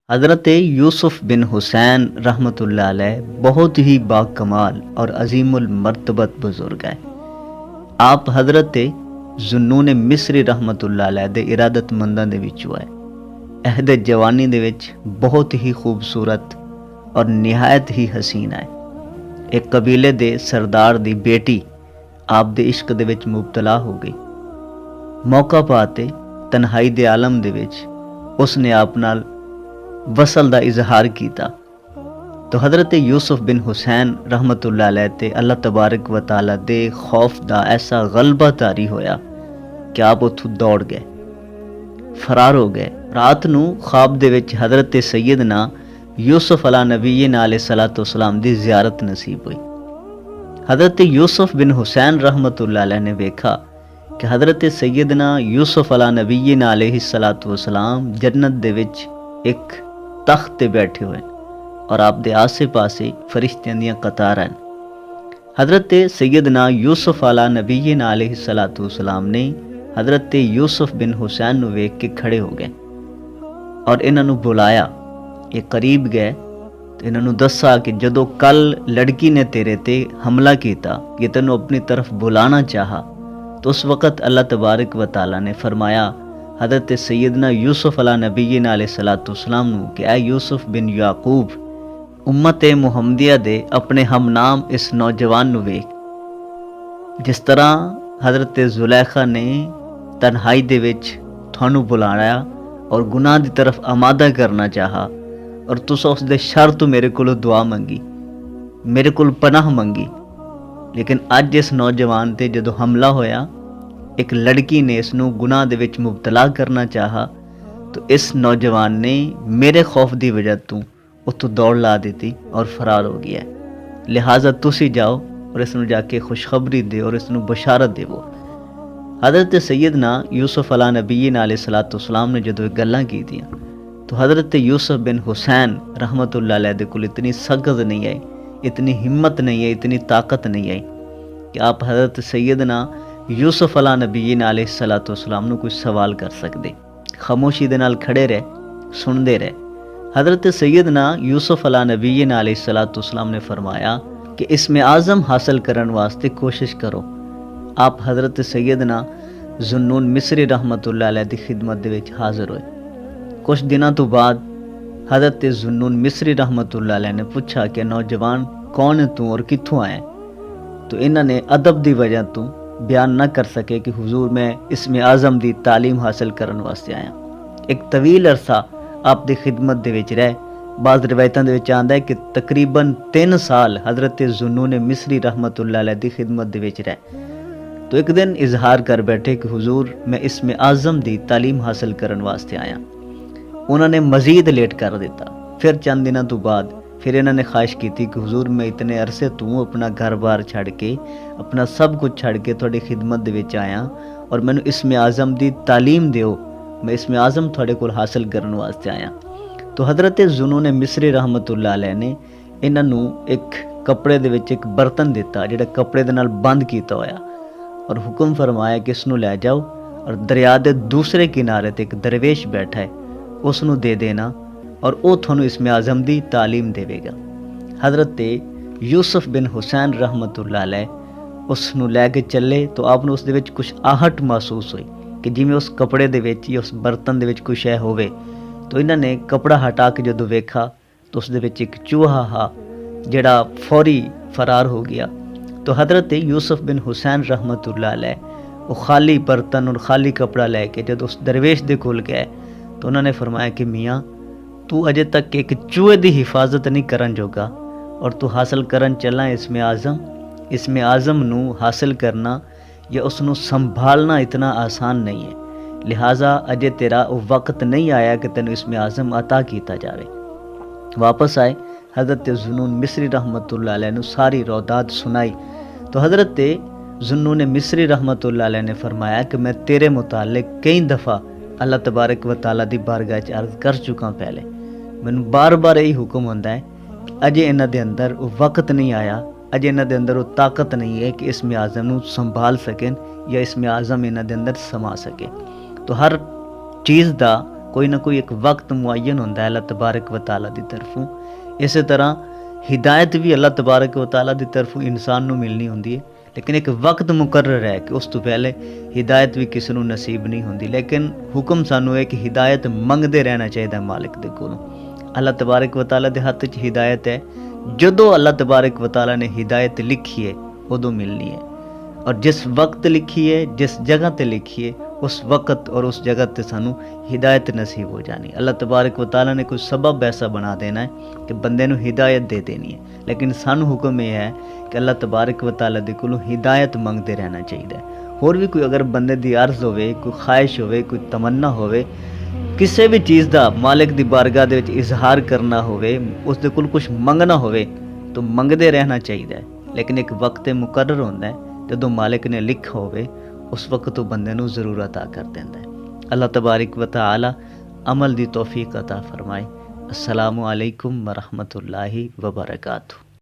हज़रत यूसुफ़ बिन हुसैन रहमतुल्लाह अलैह बहुत ही बाकमाल और अजीमुल मर्तबत बुज़ुर्ग है। आप हज़रत ज़ुन्नून मिस्री रहमतुल्लाह अलैह दे इरादतमंदां दे विचों है। अहद जवानी दे विच बहुत ही खूबसूरत और निहायत ही हसीन है। एक कबीले दे सरदार दी बेटी आप दे इश्क दे विच मुबतला हो गई। मौका पाते तन्हाई दे आलम दे विच उसने आप नाल वसल दा इजहार किया। तो हज़रत यूसुफ बिन हुसैन रहमतुल्लाह अलैह ते अल्लाह तबारक व तआला दे खौफ दा ऐसा गलबा तारी होया कि आप उथों दौड़ गए, फरार हो गए। रात नू ख्वाब दे विच हज़रत सैयदना यूसुफ अला नबीय्यिन अलैहिस्सलातु वस्सलाम दी ज़ियारत नसीब हुई। हज़रत यूसुफ बिन हुसैन रहमतुल्लाह अलैह ने देखा कि हज़रत सैयदना यूसुफ अला नबीय्यिन अलैहिस्सलातु वस्सलाम जन्नत दे विच एक तख्त ते बैठे हुए और आप दे आसे पासे फरिश्तियां दियां कतार हैं। हज़रत सैयदना यूसुफ अला नबीय्यिन अलैहिस्सलातु वस्सलाम ने हज़रत यूसुफ बिन हुसैन नू वेख के खड़े हो गए और इन्हां नू बुलाया। ये करीब गए तो इन्हां नू दसा कि जदों कल लड़की ने तेरे ते हमला किया, ये तेनू अपनी तरफ बुलाना चाहा, तो उस वक़्त अल्लाह तबारक व तआला ने फरमाया हज़रत सैयदना यूसुफ अला नबीय्यिन अलैहिस्सलातु वस्सलाम नू कि ऐ यूसुफ बिन याकूब, उम्मत मुहम्मदिया दे अपने हम नाम इस नौजवान नू वेख। जिस तरह हज़रत जुलैखा ने तन्हाई दे विच थानू बुलाया और गुनाह दी तरफ आमादा करना चाहा और तुसा उस दे शर तो मेरे कोलों दुआ मंगी, मेरे कोल पनाह मंगी, लेकिन अज इस नौजवान ते जदों हमला होया, एक लड़की ने इसनू गुनाह दे विच मुबतला करना चाहा, तो इस नौजवान ने मेरे खौफ की वजह तो उतों दौड़ ला दी और फरार हो गया। लिहाजा तुसी जाओ और इसनू जाके खुशखबरी दे और इसनू बशारत देवो। हज़रत सैयदना यूसुफ अला नबीय्यिन अलैहिस्सलातु वस्सलाम ने जदों गल्लां कीतियां तो हज़रत यूसुफ बिन हुसैन रहमतुल्लाह अलैह दे कोल इतनी सख्त नहीं आई, इतनी हिम्मत नहीं आई, इतनी ताकत नहीं आई कि आप हज़रत सैयदना यूसुफ अला नबीय्यिन अलैहिस्सलातु वस्सलाम नू कोई सवाल कर सकते। खामोशी दे नाल खड़े रहे, सुनते रहे। हज़रत सैयदना यूसुफ अला नबीय्यिन अलैहिस्सलातु वस्सलाम ने फरमाया कि इसमें आज़म हासिल करने वास्ते कोशिश करो। आप हज़रत सैयदना ज़ुन्नून मिस्री रहमतुल्लाह अलैह दी खिदमत दे विच हाज़र होए। कुछ दिनों तो बाद हज़रत ज़ुन्नून मिस्री रहमतुल्लाह अलैह ने पूछा कि नौजवान कौन है तू और कित्थों आया? तो इन्होंने अदब की वजह तो बयान न कर सके कि हुजूर मैं इसमें आज़म दी तालीम हासिल करने वास्ते आया। एक तवील अरसा आप दी खिदमत दे विच रहे। बाज़ रिवायतां दे विच आंदा है कि तकरीबन 3 साल हज़रत ज़ुन्नून मिस्री रहमतुल्लाह अलैह दी खिदमत दे विच रहे। तो एक दिन इजहार कर बैठे कि हुजूर मैं इसमें आज़म दी तालीम हासिल करने वास्ते आया। उन्होंने मज़ीद लेट कर दिता। फिर चंद दिनों तो बाद फिर इन्होंने ख्वाहिश की थी कि हुजूर मैं इतने अरसे तू अपना घर बार छड़ के, अपना सब कुछ छड़ के थोड़ी खिदमत दे विच आया और मैनू इसमें आज़म दी तालीम दिओ, मैं इसमें आज़म थोड़े कोल हासिल करने वास्ते आया। तो हज़रत ज़ुन्नून मिस्री रहमतुल्लाह अलैह ने इन्हों एक कपड़े दे विच एक बर्तन दिता जिहड़ा कपड़े दे नाल बंद किया होया और हुक्म फरमाया कि इसनू लै जाओ और दरिया के दूसरे किनारे ते एक दरवेश बैठा है, उसनू दे देना और वो थानू इसमें आज़म दी तालीम देवेगा। हज़रत यूसुफ बिन हुसैन रहमतुल्लाह अलैह उसनू लैके चले तो आपने उस दे विच कुछ आहट महसूस हुई कि जिमें उस कपड़े दे विच या उस बर्तन दे विच कोई शै होवे। तो इन्होंने कपड़ा हटा के जदों वेखा तो उस दे विच एक चूहा हा जिहड़ा फौरी फरार हो गया। तो हज़रत यूसुफ बिन हुसैन रहमतुल्लाह अलैह वो खाली बर्तन और खाली कपड़ा लैके जब उस दरवेश दे कोल गए तो उन्होंने फरमाया कि मियाँ तू अजे तक एक चूहे की हिफाजत नहीं करन जोगा और तू हासिल करन चला इसमें आज़म। इसमें आज़म नू हासिल करना या उसनू संभालना इतना आसान नहीं है। लिहाजा अजे तेरा वो वक्त नहीं आया कि तेन इसमें आज़म अता किया जाए। वापस आए हज़रत ज़ुन्नून मिस्री रहमतुल्लाह अलैह ने सारी रौदात सुनाई। तो हज़रत ज़ुन्नून मिस्री रहमतुल्लाह अलैह ने फरमाया कि मैं तेरे मुतालिक कई दफ़ा अल्लाह तबारक व तआला दी बारगाह च अर्ज़ कर चुका। पहले मैनू बार बार यही हुक्म होंदा है कि अजे इन्हां दे अंदर वो वक्त नहीं आया, अजे इन्हां दे अंदर वो ताकत नहीं है कि इसमें आज़म नू संभाल सकें या इसमें आज़म इन्हां दे अंदर समा सके। तो हर चीज़ का कोई ना कोई एक वक्त मुअय्यन होंदा है अल्लाह तबारक व तआला दी तरफों। इस तरह हिदायत भी अल्लाह तबारक व तआला दी तरफों इंसान नूं मिलनी होंदी है, लेकिन एक वक्त मुकर्रर है कि उस तो पहले हिदायत भी किसी नूं नसीब नहीं होंदी। लेकिन हुक्म सानू है कि हिदायत मंगदे रहना चाहिए मालिक दे कोलों। अल्लाह तबारक व तआला दे हत्थ च हिदायत है, जदों अल्लाह तबारक व तआला ने हिदायत लिखी है उदों मिलनी है, और जिस वक्त लिखी है, जिस जगह ते लिखी है, उस वक्त और उस जगह ते सानू हिदायत नसीब हो जानी। अल्लाह तबारक व तआला ने कोई सबब ऐसा बना देना है कि बंदे नू हिदायत दे देनी है, लेकिन सानू हुक्म यह है कि अल्लाह तबारक व तआला दे कोलों हिदायत मंगते रहना चाहिए। होर भी कोई अगर बंदे दी अर्ज़ होवे, कोई ख्वाहिश होवे, कोई तमन्ना होवे, किसी भी चीज़ का मालिक दी बारगाह दे विच इजहार करना होवे, उस दे कोल कुछ मंगना होवे तो मंगते रहना चाहिए, लेकिन एक वक्त मुकर्रर होंदा है जदों मालिक ने लिखा होवे उस वक्त तो बंदे नू ज़रूर अता कर देंदा है। अल्लाह तबारक व तआला अमल दी तौफीक अता फरमाए। अस्सलामु अलैकुम व रहमतुल्लाहि व बरकातहू।